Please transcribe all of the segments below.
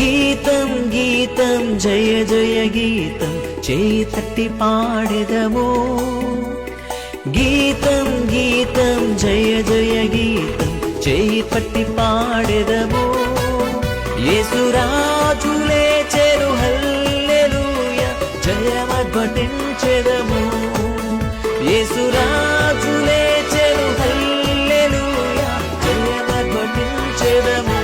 గీతం గీతం జయ జయ గీతం చేయి తట్టి పాడెదము. గీతం గీతం జయ జయ గీతం చేయి పట్టి పాడెదము. యేసురాజు లేచెను హల్లెలూయా జయమర్భటించెదము. యేసురాజు లేచెను హల్లెలూయా జయమర్భటించెదము.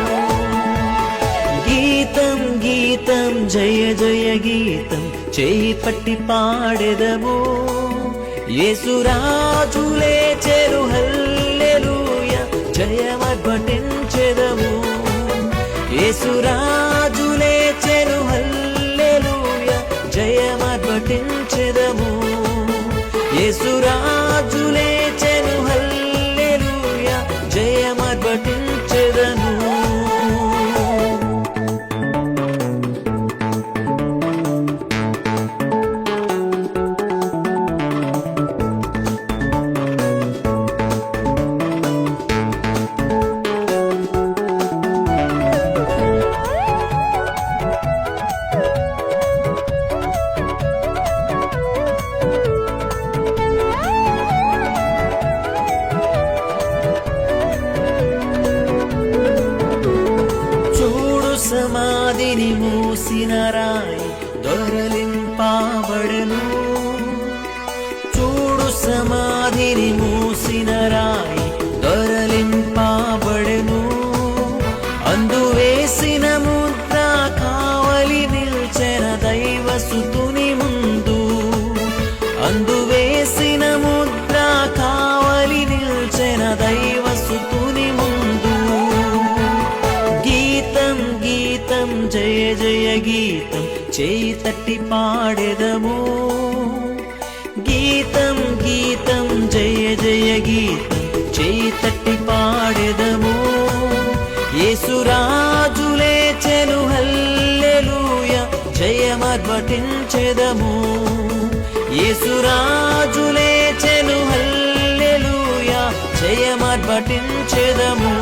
గీతం గీతం జయ జయ గీతం చేయి పట్టి పాడెదము. యేసురాజు లేచెను హల్లెలూయా జయమర్భటించెదము. యేసురాజు లేచెను హల్లెలూయా జయమర్భటించెదము. యేసురాజు లేచెను హల్లెలూయా జయమర్భటించెదము. సమాధిని మూసిన రాయి దొరలింపబడెను. చూడు సమాధిని మూసిన రాయి దొరలింపబడెను. అందు వేసిన ముద్ర కావలి నిల్చెన దైవసుతుని ముందు. అందు వేసిన ముద్ర కావలి నిల్చెన దైవసుతుని ముందు. గీతం గీతం జయ జయ గీతం చేయి తట్టి పాడెదము. గీతం గీతం జయ జయ గీతం చేయి తట్టి పాడెదము. యేసురాజు లేచెను హల్లెలూయా జయమర్భటించెదము. యేసురాజు లేచెను హల్లెలూయా జయమర్భటించెదము.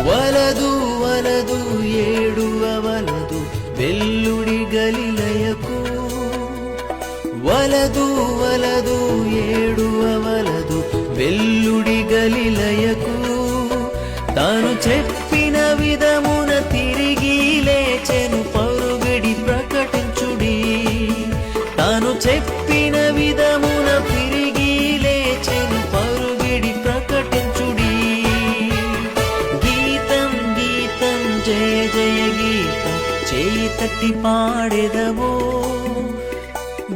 వలదు వలదు ఏడువ వలదు వెల్లుడి గలిలయకు. వలదు వలదు ఏడువ వలదు వెల్లుడి గలిలయకు. తాను చెప్పిన విధమున తిరిగి లేచెను పరుగడి ప్రకటించుడి. తాను చెప్పిన విధమున తిరిగి లేచెను పరుగడి ప్రకటించుడి. జయ జయ గీతం చేయి తట్టి పాడెదము.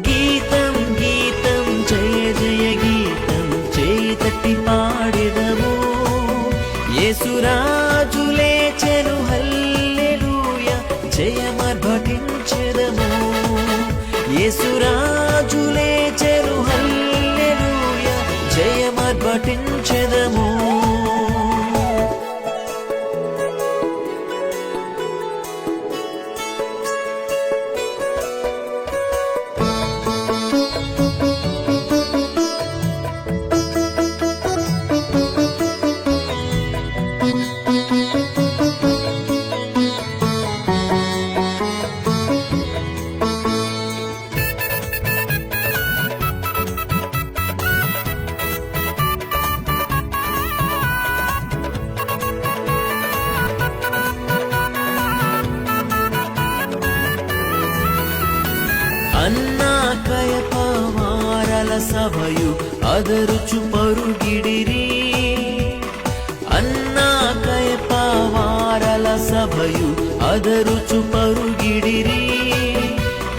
గీతం గీతం జయ జయ గీతం చేయి తట్టి పాడెదము. యేసురాజు లేచెను హల్లెలూయా జయమర్భటించెదము. యేసురాజు లేచెను హల్లెలూయా జయమర్భటించెదము. అన్నా కయపవారల సభయు అదరుచు పరుగిడిరి. అన్నా కయపవారల సభయు అదరుచు పరుగిడిరి.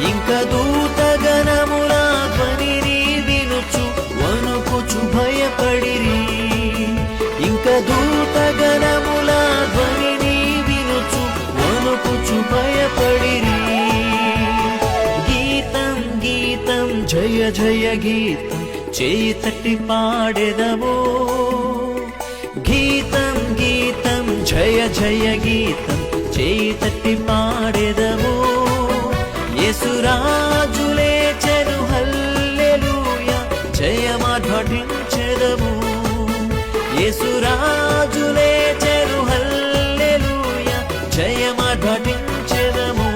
ఇంక దూతగణముల ధ్వనిని వినుచు వణుకుచు భయపడిరి. ఇంక దూతగణముల ధ్వనిని వినుచు వణుకుచు భయపడిరి. జయ జయ గీతం చేయి తట్టి పాడెదము. గీతం గీతం జయ జయ గీతం చేయి తట్టి పాడెదము. యేసురాజు లేచెను హల్లెలూయా జయమార్భటించెదము. యేసురాజు లేచెను హల్లెలూయా జయమార్భటించెదము.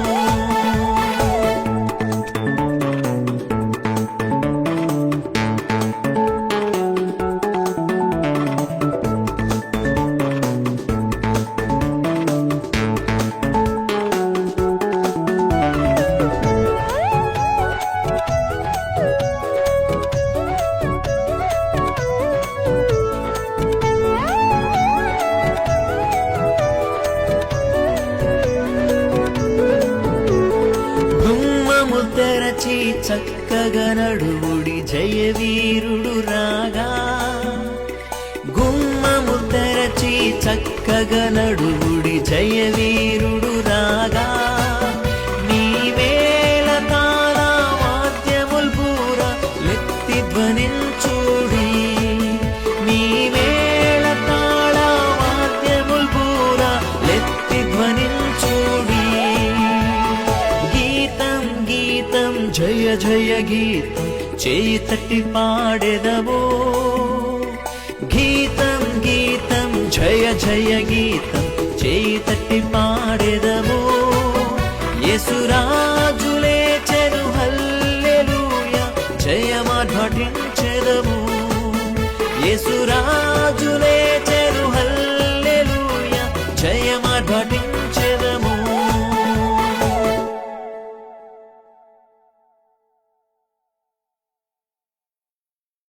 తెరచి చక్కగా నడువుడి జయవీరుడు రాగా. గుమ్మము తెరచి చక్కగా నడువుడి జయవీరుడు రాగా. నీ వేళ తాళ వాద్యముల్ పూర లెత్తి ధ్వనించుడి. నీ వేళ తాళ వాద్యముల్ పూర లెత్తి ధ్వనించుడి. గీతం జయ జయ గీతం చేయి తట్టి పాడెదము. గీతం గీతం జయ జయ గీతం చేయి తట్టి పాడెదము. యేసురాజు లేచెను హల్లెలూయా జయమార్భటించెదము. యేసురాజు లేచెను హల్లెలూయా జయమార్భటించెదము.